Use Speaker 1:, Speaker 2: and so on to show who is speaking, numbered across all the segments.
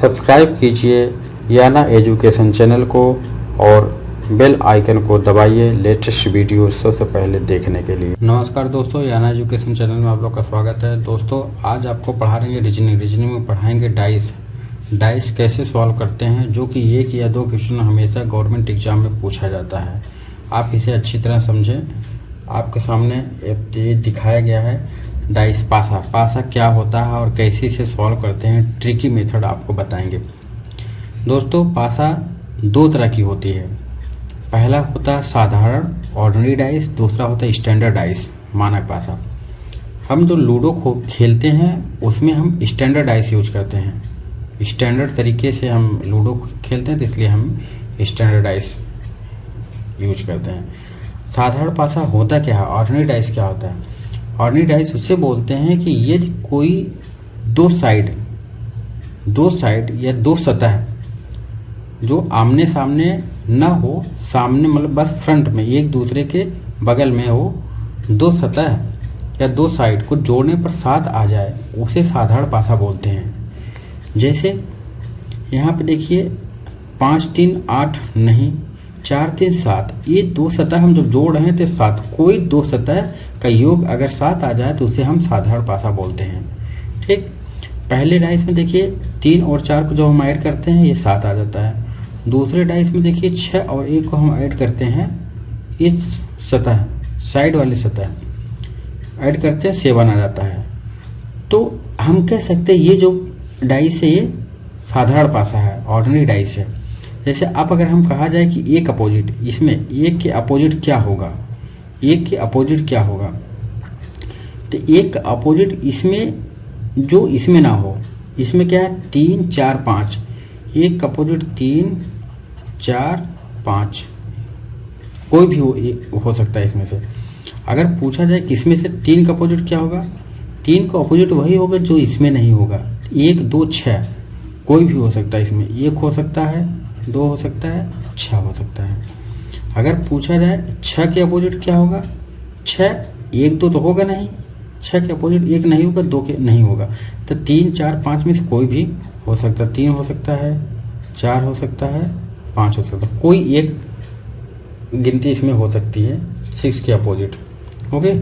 Speaker 1: Subscribe कीजिए याना education channel को और बेल आइकन को दबाइए लेटेस्ट वीडियो सबसे पहले देखने के लिए। नमस्कार दोस्तों, याना एजुकेशन चैनल में आप लोग का स्वागत है। दोस्तों आज आपको पढ़ा रहे हैं रीजनिंग में पढ़ाएंगे डाइस कैसे सॉल्व करते हैं, जो कि एक या दो क्वेश्चन हमेशा गवर्नमेंट एग्जाम में पूछा जाता है। आप इसे अच्छी तरह समझें। आपके सामने ये दिखाया गया है डाइस पासा क्या होता है और कैसे इसे सॉल्व करते हैं, ट्रिकी मेथड आपको बताएंगे। दोस्तों पासा दो तरह की होती है। पहला होता है साधारण ऑर्डिनरी डाइस, दूसरा होता है स्टैंडर्ड डाइस मानक पासा। हम जो लूडो को खेलते हैं उसमें हम स्टैंडर्ड डाइस यूज करते हैं। स्टैंडर्ड तरीके से हम लूडो खेलते हैं तो इसलिए हम स्टैंडर्ड डाइस यूज करते हैं। साधारण पासा होता क्या है, ऑर्डिनरी डाइस क्या होता है? ऑर्डिनरी डाइस उससे बोलते हैं कि यदि कोई दो साइड या दो सतह जो आमने सामने न हो, सामने मतलब बस फ्रंट में एक दूसरे के बगल में हो, दो सतह या दो साइड को जोड़ने पर सात आ जाए, उसे साधारण पासा बोलते हैं। जैसे यहाँ पे देखिए 5 3 8 नहीं, 4 3 7, ये दो सतह हम जब जोड़ रहे हैं तो सात, कोई दो सतह का योग अगर सात आ जाए तो उसे हम साधारण पासा बोलते हैं। ठीक, पहले डाइस में देखिए 3 और 4 को जब हम ऐड करते हैं ये 7 आ जाता है। दूसरे डाइस में देखिए 6 और 1 को हम ऐड करते हैं, इस सतह साइड वाली सतह ऐड करते हैं 7 आ जाता है। तो हम कह सकते हैं ये जो डाइस है ये साधारण पासा है, ऑर्डिनरी डाइस है। जैसे अब अगर हम कहा जाए कि एक अपोजिट, इसमें एक के अपोजिट क्या होगा, एक के अपोजिट क्या होगा, तो एक अपोजिट इसमें जो इसमें ना हो, इसमें क्या है 3 4 5, एक अपोजिट 3 4 5 कोई भी हो सकता है इसमें से। अगर पूछा जाए किसमें से 3 का अपोजिट क्या होगा, 3 का अपोजिट वही होगा जो इसमें नहीं होगा। 1 2 6 कोई भी हो सकता है इसमें, 1 हो सकता है, 2 हो सकता है, 6 हो सकता है। अगर पूछा जाए 6 के अपोजिट क्या होगा, 6 1 2 तो होगा नहीं, 6 के अपोजिट 1 नहीं होगा, 2 के नहीं होगा, तो 3 4 5 में से कोई भी हो सकता है। 3 हो सकता है, 4 हो सकता है, 5 हो सकता है, कोई एक गिनती इसमें हो सकती है 6 के अपोजिट। ओके,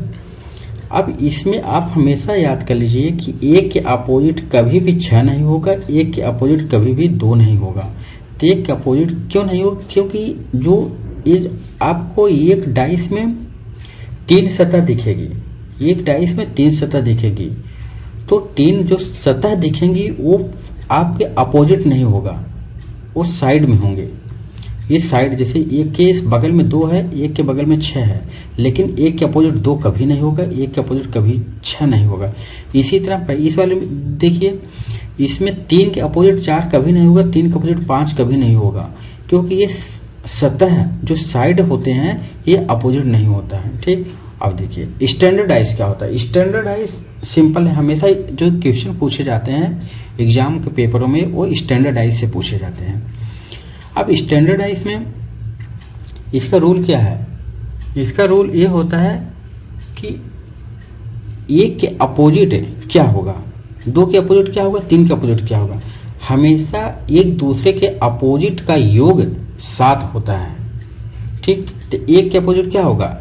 Speaker 1: अब इसमें आप हमेशा याद कर लीजिए कि 1 के अपोजिट कभी भी 6 नहीं होगा, 1 के अपोजिट कभी भी 2 नहीं होगा। तो 1 के अपोजिट क्यों नहीं होगा, क्योंकि जो आपको एक डाइस में 3 सतह दिखेगी, एक डाइस में 3 सतह दिखेगी, तो 3 जो सतह दिखेंगी वो आपके अपोजिट नहीं होगा, वो साइड में होंगे। ये साइड जैसे एक के इस बगल में 2 है, एक के बगल में 6 है, लेकिन एक के अपोजिट 2 कभी नहीं होगा, एक के अपोजिट कभी 6 नहीं होगा। इसी तरह इस वाले में देखिए, इसमें 3 के अपोजिट 4 कभी नहीं होगा, 3 के अपोजिट 5 कभी नहीं होगा, क्योंकि ये सतह जो साइड होते हैं ये अपोजिट नहीं होता है। ठीक, अब देखिए स्टैंडर्ड डाइस क्या होता है। स्टैंडर्ड डाइस सिंपल है, हमेशा जो क्वेश्चन पूछे जाते हैं एग्जाम के पेपरों में वो स्टैंडर्ड डाइस से पूछे जाते हैं। अब स्टैंडर्ड डाइस में इसका रूल क्या है, इसका रूल ये होता है कि 1 के अपोजिट क्या होगा, 2 के अपोजिट क्या होगा, 3 के अपोजिट क्या होगा, हमेशा एक दूसरे के अपोजिट का योग 7 होता है। ठीक, तो 1 के अपोजिट क्या होगा,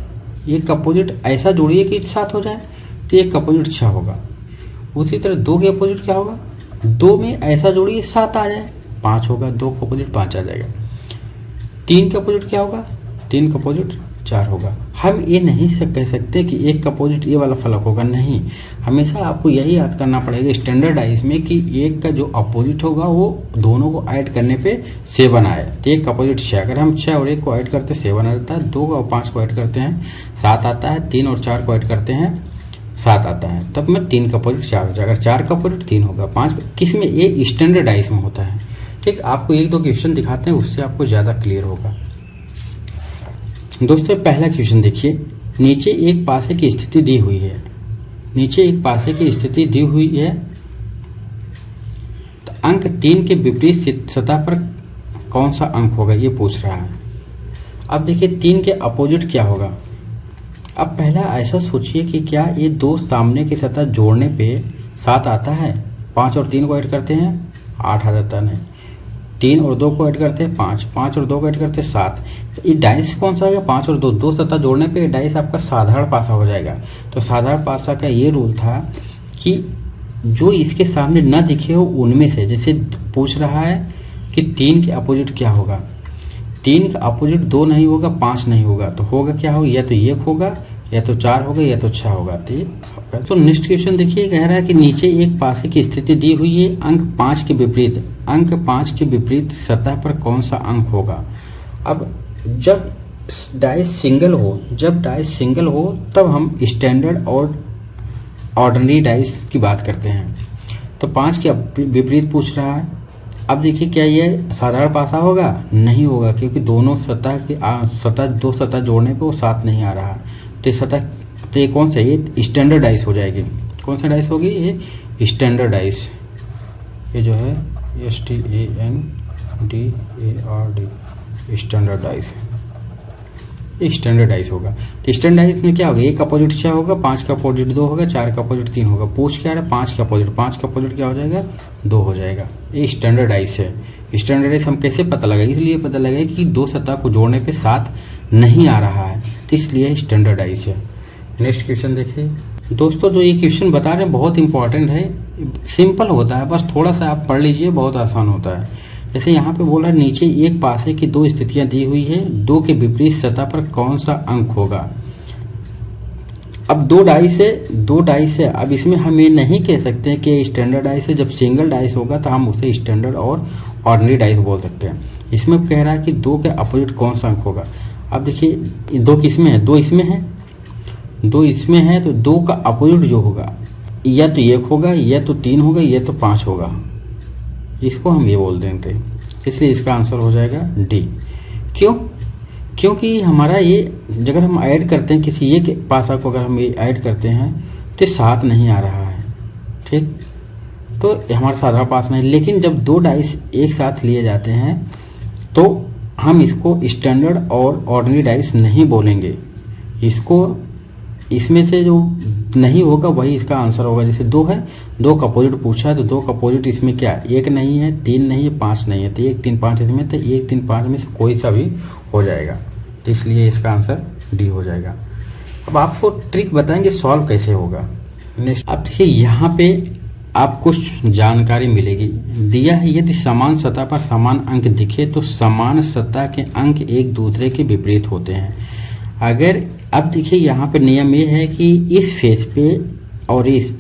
Speaker 1: 1 का अपोजिट ऐसा जोड़िए कि 7 हो जाए, तो 1 का अपोजिट 6 होगा। उसी तरह 2 के अपोजिट क्या होगा, 2 में ऐसा जोड़िए 7 आ जाए, 5 होगा, 2 का अपोजिट 5 आ जाएगा। 3 का अपोजिट क्या होगा, 3 का अपोजिट 4 होगा। हम ये नहीं कह सकते कि 1 का अपोजिट ये वाला फलक होगा, नहीं, हमेशा आपको यही याद करना पड़ेगा स्टैंडर्ड डाइस में कि 1 का जो अपोजिट होगा वो दोनों को ऐड करने पे 7 आए। तो 1 का अपोजिट 6, अगर हम 6 और 1 को ऐड करते 7 आ जाता है, 2 और 5 को ऐड करते हैं 7 आता है, 3 और 4 को ऐड करते हैं 7 आता है, तब में 3 का अपोजिट 4 हो जाएगा, अगर 4 का अपोजिट 3 होगा, 5 किस में, ये स्टैंडर्ड डाइस में होता है। ठीक, आपको 1-2 क्वेश्चन दिखाते हैं, उससे आपको ज़्यादा क्लियर होगा। दोस्तों पहला क्वेश्चन देखिए, नीचे एक पासे की स्थिति दी हुई है, नीचे एक पासे की स्थिति दी हुई है, तो अंक 3 के विपरीत सतह पर कौन सा अंक होगा ये पूछ रहा है। अब देखिए 3 के अपोजिट क्या होगा। अब पहला ऐसा सोचिए कि क्या ये दो सामने की सतह जोड़ने पे 7 आता है, 5 और 3 को ऐड करते हैं 8 आ जाता है, नहीं 3 और 2 को ऐड करते हैं 5, 5 और 2 को ऐड करते हैं 7। तो ये डाइस कौन सा होगा? 5 और 2, 2 सत्ता जोड़ने पे डाइस आपका साधारण पासा हो जाएगा। तो साधारण पासा का ये रूल था कि जो इसके सामने न दिखे हो उनमें से, जैसे पूछ रहा है कि 3 के अपोजिट क्या होगा, 3 का अपोजिट 2 नहीं होगा, 5 नहीं होगा, तो होगा क्या होगा? या तो 1 होगा, या तो 4 होगा, या तो 6 होगा। तो नेक्स्ट क्वेश्चन देखिए, कह रहा है कि नीचे एक पासे की स्थिति दी हुई है, अंक 5 के विपरीत, अंक 5 के विपरीत सतह पर कौन सा अंक होगा? अब जब डाइस सिंगल हो, जब डाइस सिंगल हो तब हम स्टैंडर्ड और ऑर्डिनरी डाइस की बात करते हैं। तो 5 के विपरीत पूछ रहा है। अब देखिए क्या ये साधारण पासा होगा? नहीं होगा, क्योंकि दोनों सतह के दो सतह जोड़ने पे वो 7 नहीं आ रहा। तो सतह, तो ये कौन सा? ये स्टैंडर्ड डाइस हो जाएगी। कौन सा डाइस होगी? ये स्टैंडर्ड डाइस, ये जो है STANDARD, स्टैंडर्ड डाइस, ये स्टैंडर्ड डाइस होगा। तो स्टैंडर्ड डाइस में क्या होगा? 1 का अपोजिट 6 होगा, 5 का अपोजिट 2 होगा, 4 का अपोजिट 3 होगा। पूछ क्या रहा है? 5 का अपोजिट क्या हो जाएगा? 2 हो जाएगा। ये स्टैंडर्ड डाइस है। स्टैंडर्ड डाइस हम कैसे पता लगाएंगे? इसलिए पता लगाएगा कि 2 सतह को जोड़ने पे 7 नहीं आ रहा है, तो इसलिए स्टैंडर्ड डाइस है। नेक्स्ट क्वेश्चन देखिए दोस्तों, जो ये क्वेश्चन बता रहे हैं बहुत इंपॉर्टेंट है, सिंपल होता है, बस थोड़ा सा आप पढ़ लीजिए, बहुत आसान होता है। जैसे यहाँ पे बोला नीचे एक पासे की 2 स्थितियां दी हुई है, 2 के विपरीत सतह पर कौन सा अंक होगा? अब 2 डाइस है। अब इसमें हम ये नहीं कह सकते हैं कि स्टैंडर्ड डाइस है। जब सिंगल डाइस होगा तो हम उसे स्टैंडर्ड और ऑर्डिनरी डाइस बोल सकते हैं। इसमें कह रहा है कि 2 के अपोजिट कौन सा अंक होगा। अब देखिए 2 किसमें है? 2 इसमें है, 2 इसमें है, तो 2 का अपोजिट जो होगा या तो 1 होगा, या तो 3 होगा, या तो 5 होगा। इसको हम ये बोल देंगे, इसलिए इसका आंसर हो जाएगा डी। क्यों? क्योंकि हमारा ये अगर हम ऐड करते हैं किसी एक पासा को, अगर हम ये ऐड करते हैं तो 7 नहीं आ रहा है, ठीक, तो हमारा साधारण पास नहीं। लेकिन जब 2 डाइस एक साथ लिए जाते हैं तो हम इसको स्टैंडर्ड और ऑर्डिनरी डाइस नहीं बोलेंगे। इसको इसमें से जो नहीं होगा वही इसका आंसर होगा। जैसे 2 है, 2 का अपोजिट पूछा है, तो 2 का अपोजिट इसमें क्या? 1 नहीं है, 3 नहीं है, 5 नहीं है, तो 1 3 5 इसमें, तो 1 3 5 में से कोई सा भी हो जाएगा, तो इसलिए इसका आंसर डी हो जाएगा। अब आपको ट्रिक बताएंगे सॉल्व कैसे होगा। नेक्स्ट अब देखिए यहाँ पे आपको कुछ जानकारी मिलेगी। दिया है यदि समान सतह पर समान अंक दिखे तो समान सतह के अंक एक दूसरे के विपरीत होते हैं। अगर अब देखिए यहाँ पे नियम ये है कि इस फेस पे और इस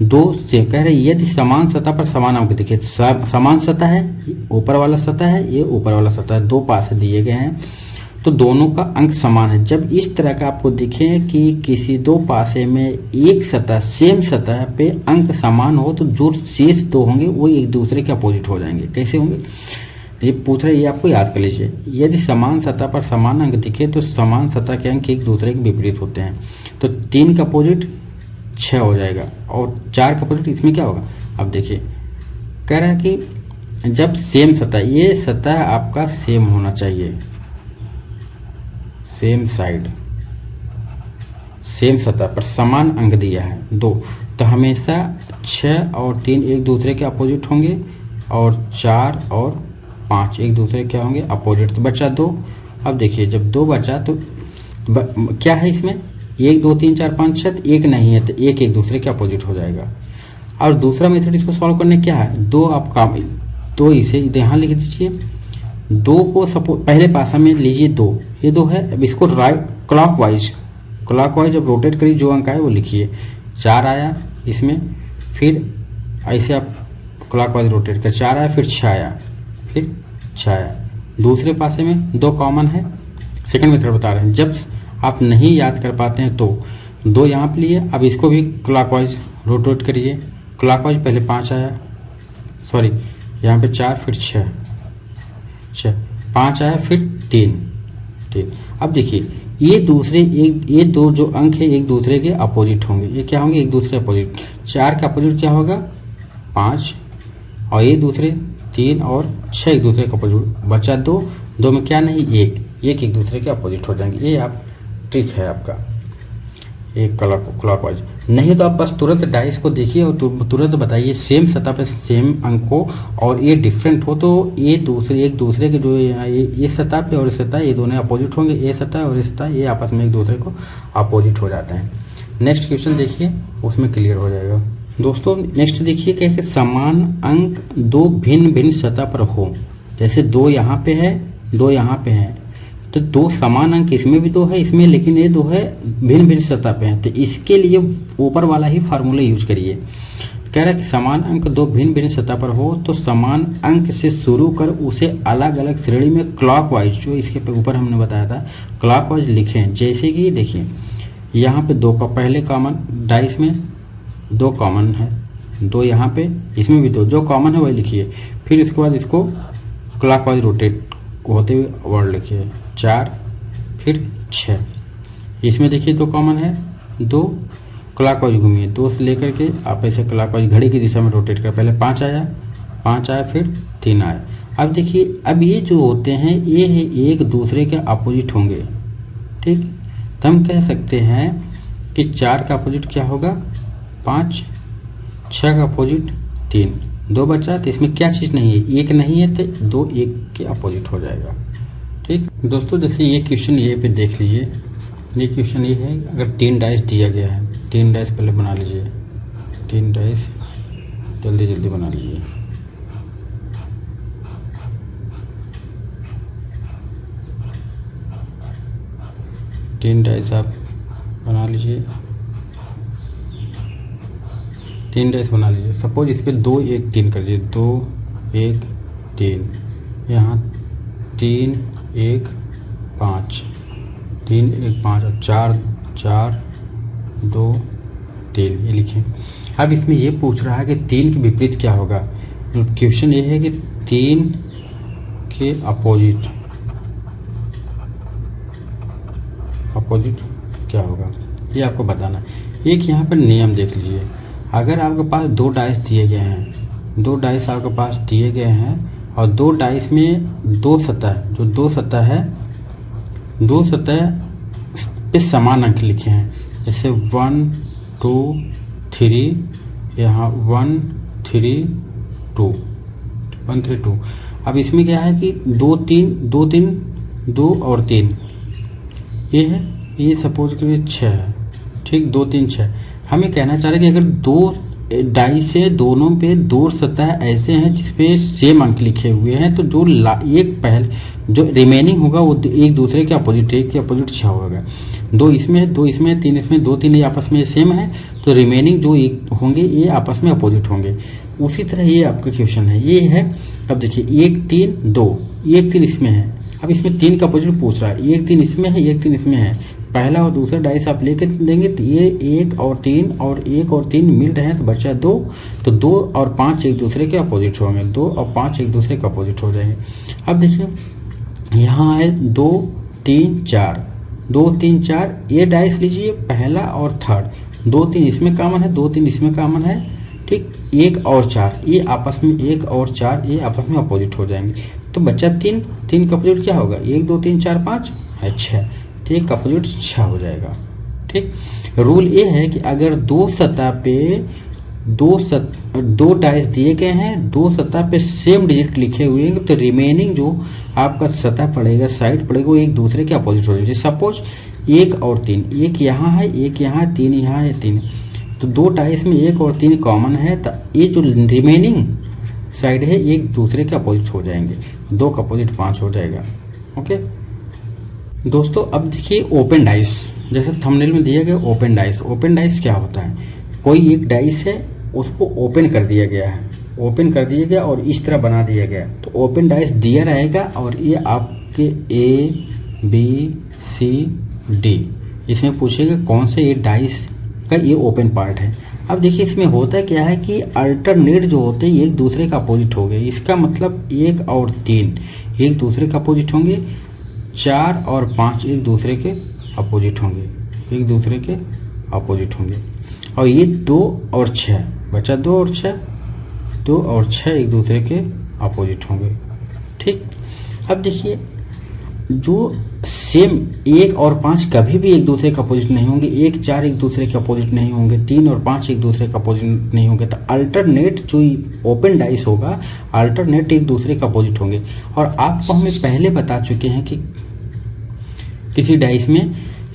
Speaker 1: 2 से कह रहे यदि समान सतह पर समान अंक दिखे, समान सतह है, ऊपर वाला सतह है, ये ऊपर वाला सतह है, 2 पासे दिए गए हैं तो दोनों का अंक समान है। जब इस तरह का आपको दिखे कि किसी 2 पासे में एक सतह सेम सतह पे अंक समान हो तो जो शेष 2 होंगे वो एक दूसरे के अपोजिट हो जाएंगे। कैसे होंगे ये पूछ रहे, ये आपको याद कर लीजिए। यदि समान सतह पर समान अंक दिखे तो समान सतह के अंक एक दूसरे के विपरीत होते हैं। तो 3 का अपोजिट 6 हो जाएगा और 4 का अपोजिट इसमें क्या होगा? अब देखिए कह रहा है कि जब सेम सतह, ये सतह आपका सेम होना चाहिए, सेम साइड, सेम सतह पर समान अंक दिया है 2, तो हमेशा 6 और 3 एक दूसरे के अपोजिट होंगे और 4 और 5 एक दूसरे क्या होंगे? अपोजिट। तो बचा 2। अब देखिए जब 2 बचा तो क्या है इसमें? 1 2 3 4 5 6, 1 नहीं है तो 1 एक दूसरे के अपोजिट हो जाएगा। और दूसरा मेथड इसको सॉल्व करने क्या है? 2 आप काम 2 इसे यहाँ लिख दीजिए। 2 को सपोज पहले पासा में लीजिए 2, ये 2 है। अब इसको राइट क्लॉकवाइज जब रोटेट करिए, जो अंक आए वो लिखिए। 4 आया इसमें, फिर ऐसे आप क्लॉकवाइज रोटेट कर, 4 आया, फिर 6 आया, फिर 6 आया। दूसरे पासे में 2 कॉमन है, सेकंड मेथड बता रहे हैं। जब आप नहीं याद कर पाते हैं तो 2 यहाँ पे लिए, अब इसको भी क्लॉकवाइज रोटेट करिए। क्लॉकवाइज पहले 5 आया, सॉरी यहाँ पे 4, फिर 6, 5 आया, फिर 3। अब देखिए ये दूसरे ये 2 जो अंक है एक दूसरे के अपोजिट होंगे। ये क्या होंगे? एक दूसरे अपोजिट। 4 का अपोजिट क्या होगा? 5, और ये दूसरे 3 और 6 एक दूसरे का अपोजिट। बचा 2 में क्या नहीं? 1 एक दूसरे के अपोजिट हो जाएंगे। ये आप ट्रिक है आपका एक क्लॉकवाइज। नहीं तो आप बस तुरंत डाइस को देखिए और तुरंत बताइए सेम सतह पे सेम अंक हो और ये डिफरेंट हो तो ये एक दूसरे के जो ये सतह पे और इस सतह ये दोनों अपोजिट होंगे, ये सतह और इस सतह ये आपस में एक दूसरे को अपोजिट हो जाते हैं। नेक्स्ट क्वेश्चन देखिए, उसमें क्लियर हो जाएगा। दोस्तों नेक्स्ट देखिए क्या है कि समान अंक दो भिन्न भिन्न सतह पर हो, जैसे 2 यहाँ पे है 2 यहाँ पे है, तो 2 समान अंक इसमें भी 2 है इसमें, लेकिन ये 2 है भिन्न भिन्न सतह पे है, तो इसके लिए ऊपर वाला ही फार्मूला यूज करिए। कह रहा है कि समान अंक 2 भिन्न भिन्न सतह पर हो तो समान अंक से शुरू कर उसे अलग अलग श्रेणी में क्लॉकवाइज, जो इसके ऊपर हमने बताया था क्लॉकवाइज लिखें। जैसे कि देखिए यहाँ पे 2 का पहले कॉमन डाइस में 2 कॉमन है, 2 यहाँ पे इसमें भी 2, जो कॉमन है वही लिखिए। फिर इसके बाद इसको क्लॉकवाइज रोटेट होते हुए वर्ड लिखिए 4 फिर 6। इसमें देखिए 2 कॉमन है, 2 क्लॉकवाइज घूमिए, 2 से लेकर के आप ऐसे क्लॉकवाइज घड़ी की दिशा में रोटेट कर, पहले 5 आया फिर 3 आया। अब देखिए अब ये जो होते हैं ये है एक दूसरे के अपोजिट होंगे, ठीक। तो हम कह सकते हैं कि 4 का अपोजिट क्या होगा 5, 6 का अपोजिट 3, 2 बचा, तो इसमें क्या चीज़ नहीं है 1 नहीं है तो 2 1 के अपोजिट हो जाएगा, ठीक। दोस्तों जैसे ये क्वेश्चन ये पे देख लीजिए, ये क्वेश्चन ये है अगर 3 डाइस दिया गया है, 3 डाइस पहले बना लीजिए, 3 डाइस जल्दी जल्दी बना लीजिए। तीन डाइस आप बना लीजिए, 3 डाइस बना लीजिए। सपोज इस पर 2 1 3 कर दीजिए, 2 1 3, यहाँ 3 1 5, 3 1 5 और 4 4 2 3 ये लिखें। अब इसमें ये पूछ रहा है कि 3 के विपरीत क्या होगा। क्वेश्चन ये है कि 3 के अपोजिट क्या होगा ये आपको बताना है। एक यहाँ पर नियम देख लीजिए, अगर आपके पास 2 डाइस दिए गए हैं, 2 डाइस आपके पास दिए गए हैं और 2 डाइस में 2 सतह, जो 2 सतह है 2 सतह पे समान अंक लिखे हैं, जैसे 1 2 3, यहाँ 1 3 2 1 3 2। अब इसमें क्या है कि 2 3 2 3 2 और 3 ये है, ये सपोज करिए 6 है, ठीक 2 3 6। हमें कहना चाह रहे हैं कि अगर 2 डाइस से दोनों पे 2 सतह ऐसे हैं जिसपे सेम अंक लिखे हुए हैं, तो जो जो रिमेनिंग होगा वो एक दूसरे के अपोजिट, एक के अपोजिट 6 होगा। 2 इसमें है 2 इसमें है 3 इसमें, 2 3 ये आपस में सेम है, तो रिमेनिंग जो एक होंगे ये आपस में अपोजिट होंगे। उसी तरह ये आपका क्वेश्चन है, ये है। अब देखिए 1 3 2, 1 3 इसमें है, अब इसमें 3 का अपोजिट पूछ रहा है, 1 3 इसमें है 1 3 इसमें है, पहला और दूसरा डाइस आप लेकर देंगे तो ये 1 और 3 और 1 और 3 मिल रहे हैं तो बचा 2, तो 2 और 5 एक दूसरे के अपोजिट होंगे, 2 और 5 एक दूसरे के अपोजिट हो जाएंगे। अब देखिए यहाँ है 2 3 4, 2 3 4, ये डाइस लीजिए पहला और थर्ड, 2 3 इसमें कॉमन है 2 3 इसमें कॉमन है, ठीक। 1 और 4 ये आपस में 1 और 4 ये आपस में अपोजिट हो जाएंगे, तो बच्चा 3 3 का अपोजिट क्या होगा 1 2 3 4 5 है 6, तो एक अपोजिट 6 हो जाएगा, ठीक। रूल ये है कि अगर 2 सतह पे 2 डाइस दिए गए हैं, 2 सतह पे सेम डिजिट लिखे हुए हैं, तो रिमेनिंग जो आपका सतह पड़ेगा साइड पड़ेगा वो एक दूसरे के अपोजिट हो जाएगी। सपोज 1 और 3, 1 यहाँ है 1 यहाँ है 3 यहाँ है 3, तो 2 डाइस में 1 और 3 कॉमन है, तो ये जो रिमेनिंग साइड है एक दूसरे के अपोजिट हो जाएंगे, 2 का अपोजिट 5 हो जाएगा। ओके दोस्तों, अब देखिए ओपन डाइस, जैसे थंबनेल में दिया गया ओपन डाइस। ओपन डाइस क्या होता है, कोई एक डाइस है उसको ओपन कर दिया गया है, ओपन कर दिया गया और इस तरह बना दिया गया, तो ओपन डाइस दिया रहेगा और ये आपके A B C D इसमें पूछेगा कौन से ये डाइस का ये ओपन पार्ट है। अब देखिए इसमें होता क्या है कि अल्टरनेट जो होते हैं एक दूसरे का अपोजिट हो गए, इसका मतलब 1 और 3 एक दूसरे का अपोजिट होंगे, 4 और 5 एक दूसरे के अपोजिट होंगे, एक दूसरे के अपोजिट होंगे, और ये 2 और 6 बचा 2 और 6, 2 और 6 एक दूसरे के अपोजिट होंगे, ठीक। अब देखिए जो सेम 1 और 5 कभी भी एक दूसरे का अपोजिट नहीं होंगे, 1 4 एक दूसरे के अपोजिट नहीं होंगे, 3 और 5 एक दूसरे का अपोजिट नहीं होंगे। तो अल्टरनेट जो ओपन डाइस होगा, अल्टरनेट एक दूसरे का अपोजिट होंगे। और आपको हमें पहले बता चुके हैं कि किसी डाइस में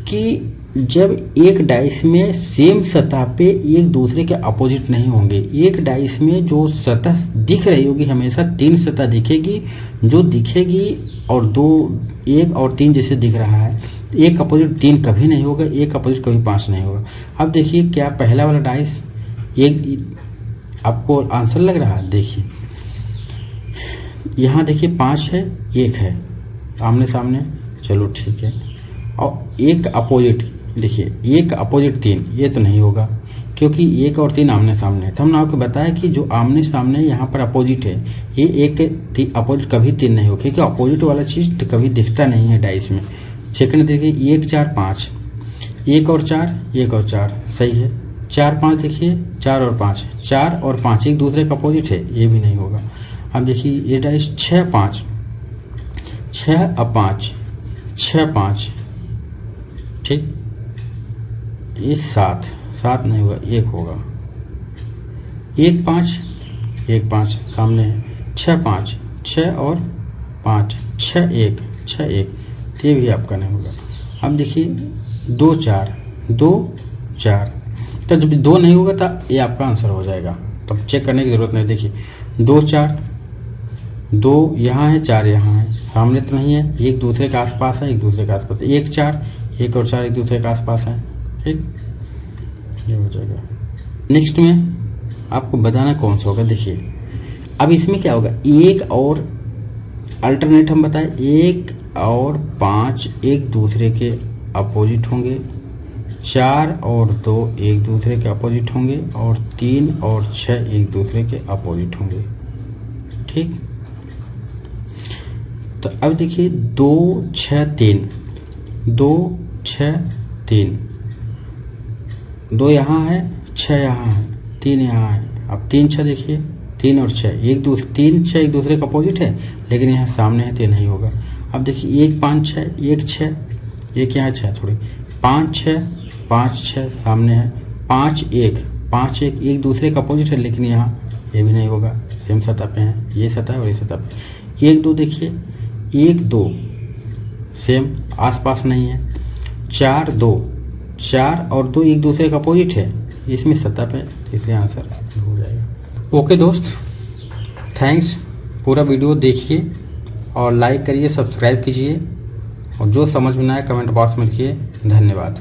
Speaker 1: कि जब एक डाइस में सेम सतह पे एक दूसरे के अपोजिट नहीं होंगे, एक डाइस में जो सतह दिख रही होगी हमेशा 3 सतह दिखेगी, जो दिखेगी और 2 1 और 3 जैसे दिख रहा है, एक अपोजिट 3 कभी नहीं होगा, एक अपोजिट कभी 5 नहीं होगा। अब देखिए क्या पहला वाला डाइस एक आपको आंसर लग रहा है? देखिए यहाँ देखिए 5 है, 1 है, आमने सामने, चलो ठीक है। और एक अपोजिट देखिए, एक अपोजिट 3, ये तो नहीं होगा क्योंकि 1 और 3 आमने सामने है। तो हमने आपको बताया कि जो आमने सामने यहाँ पर अपोजिट है, ये एक अपोजिट कभी 3 नहीं होगा क्योंकि अपोजिट वाला चीज़ तो कभी दिखता नहीं है डाइस में। सेकंड देखिए 1 4 5, 1 और 4, 1 और 4 सही है। 4 5 देखिए, 4 और 5, 4 और 5 एक दूसरे का अपोजिट है, ये भी नहीं होगा। अब देखिए ये डाइस 6 5, 6 और 5, 6 5, ठीक, ये 7 7 नहीं होगा, 1 होगा। 1 5, 1 5 सामने है, 6 5, 6 और 5, 6 1, 6 1, ये भी आपका नहीं होगा। अब देखिए 2 4, 2 4, तो जब 2 नहीं होगा तो ये आपका आंसर हो जाएगा, तब चेक करने की ज़रूरत नहीं। देखिए 2 4, 2 यहाँ है, 4 यहाँ है, सामने तो नहीं है, एक दूसरे के आसपास है, एक दूसरे के आसपास है। 1 4, 1 और 4 एक दूसरे के आसपास है, ठीक, ये हो जाएगा। नेक्स्ट में आपको बताना कौन सा होगा। देखिए अब इसमें क्या होगा, 1 और अल्टरनेट हम बताएं, 1 और 5 एक दूसरे के अपोजिट होंगे, 4 और 2 एक दूसरे के अपोजिट होंगे, और 3 और 6 एक दूसरे के अपोजिट होंगे, ठीक। तो अब देखिए 2 6 3, 2 6 3, 2 यहाँ है, 6 यहाँ है, 3 यहाँ है। अब 3 6 देखिए, 3 और 6 3 6 एक दूसरे का अपोजिट है, लेकिन यहाँ सामने है तो नहीं होगा। अब देखिए 1 5 6, 1 6, एक यहाँ 6 थोड़ी, 5 6, 5 6 सामने है, 5 1, 5 1 एक दूसरे का अपोजिट है, लेकिन यहाँ ये भी नहीं होगा, सेम सतह पे है, ये सतह और ये सतह पे। 1 2 देखिए, 1 2 सेम आसपास नहीं है, 4 2, 4 और 2 एक दूसरे का अपोजिट है, इसमें सतह पे, इसलिए आंसर हो जाएगा। ओके दोस्त, थैंक्स, पूरा वीडियो देखिए और लाइक करिए, सब्सक्राइब कीजिए, और जो समझ में ना आए कमेंट बॉक्स में लिखिए। धन्यवाद।